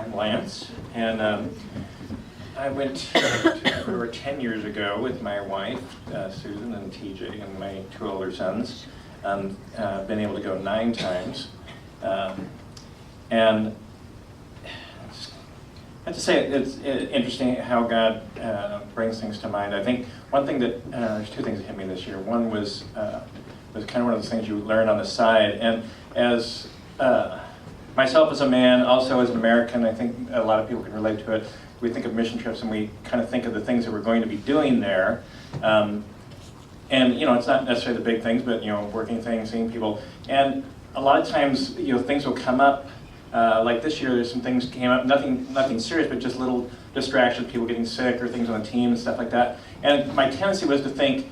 I'm Lance, and I went to Ecuador 10 years ago with my wife, Susan, and TJ, and my 2 older sons. Been able to go 9 times. And I have to say, it's interesting how God brings things to mind. I think one thing that, there's 2 things that hit me this year. One was kind of one of those things you learn on the side. And as myself as a man, also as an American, I think a lot of people can relate to it. We think of mission trips and we kind of think of the things that we're going to be doing there. And you know, it's not necessarily the big things, but you know, working things, seeing people. And a lot of times, you know, things will come up. Like this year, there's some things came up, nothing serious, but just little distractions, people getting sick or things on the team and stuff like that. And my tendency was to think,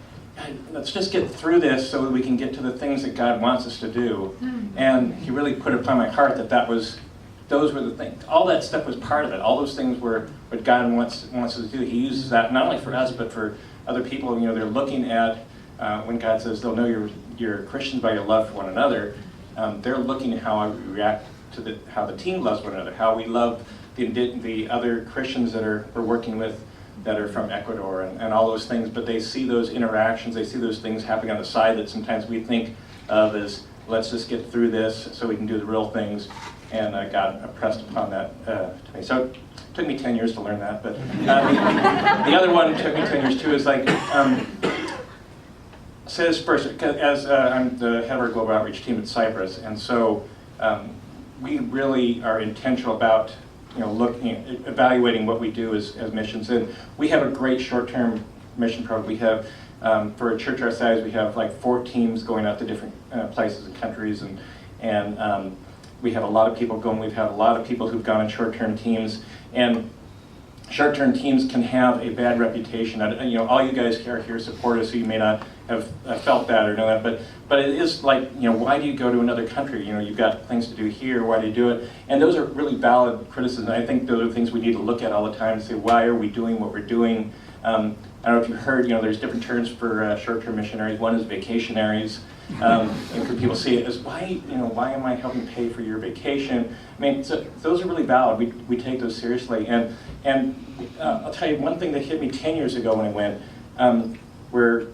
let's just get through this so that we can get to the things that God wants us to do. And He really put it upon my heart that those were the things. All that stuff was part of it. All those things were what God wants us to do. He uses that not only for us, but for other people. You know, they're looking at when God says they'll know you're Christians by your love for one another. They're looking at how I react to how the team loves one another, how we love the other Christians that we're working with that are from Ecuador and all those things. But they see those interactions, they see those things happening on the side that sometimes we think of as, let's just get through this so we can do the real things. And God impressed upon that to me. So it took me 10 years to learn that. But the other one took me 10 years too, is like, say this first, as I'm the head of our global outreach team at Cyprus, and so we really are intentional about, you know, evaluating what we do as missions. And we have a great short-term mission program. We have, for a church our size, we have like 4 teams going out to different places and countries, and we have a lot of people going. We've had a lot of people who've gone on short-term teams, and short-term teams can have a bad reputation. You know, all you guys are here support us, so you may not have felt that or know that, but it is like, you know, why do you go to another country? You know, you've got things to do here, why do you do it? And those are really valid criticisms. I think those are things we need to look at all the time and say, why are we doing what we're doing? I don't know if you've heard, you know, there's different terms for short-term missionaries. One is vacationaries. And people see it as, why am I helping pay for your vacation? I mean, so those are really valid. We take those seriously. And I'll tell you one thing that hit me 10 years ago when I went, where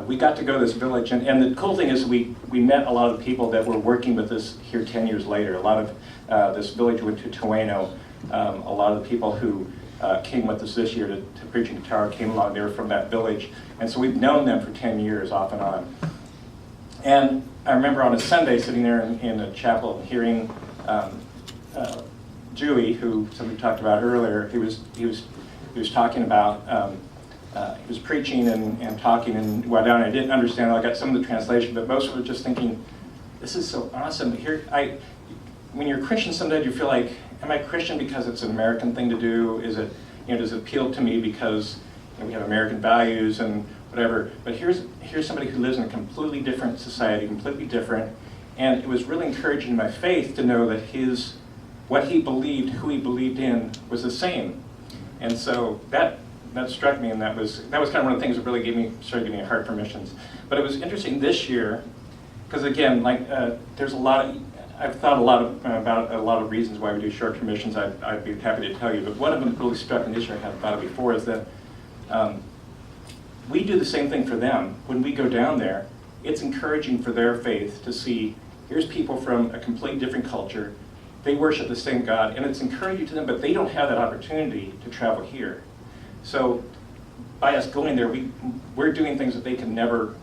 we got to go to this village, and the cool thing is we met a lot of the people that were working with us here 10 years later. A lot of this village went to Tueno. A lot of the people who came with us this year to preach in Qatar came along. They were from that village, and so we've known them for 10 years off and on. And I remember on a Sunday sitting there in a chapel hearing Dewey, who somebody talked about earlier. He was talking about. He was preaching and talking, and I didn't understand. I got some of the translation, but most of it just thinking, "This is so awesome." Here, when you're a Christian, sometimes you feel like, "Am I Christian because it's an American thing to do? Is it, you know, does it appeal to me because, you know, we have American values and whatever?" But here's somebody who lives in a completely different society, completely different, and it was really encouraging my faith to know that what he believed, who he believed in, was the same, and so that struck me, and that was kind of one of the things that really started giving me a heart for missions. But it was interesting this year, because again, like there's I've thought about a lot of reasons why we do short-term missions. I'd be happy to tell you, but one of them that really struck me this year, I hadn't thought of before, is that we do the same thing for them. When we go down there, it's encouraging for their faith to see, here's people from a completely different culture, they worship the same God, and it's encouraging to them, but they don't have that opportunity to travel here. So by us going there, we're doing things that they can never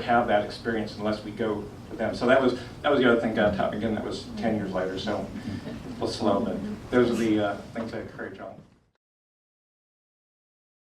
have that experience unless we go to them. So that was the other thing God taught me. Again, that was 10 years later, so a little slow, but those are the things I encourage all.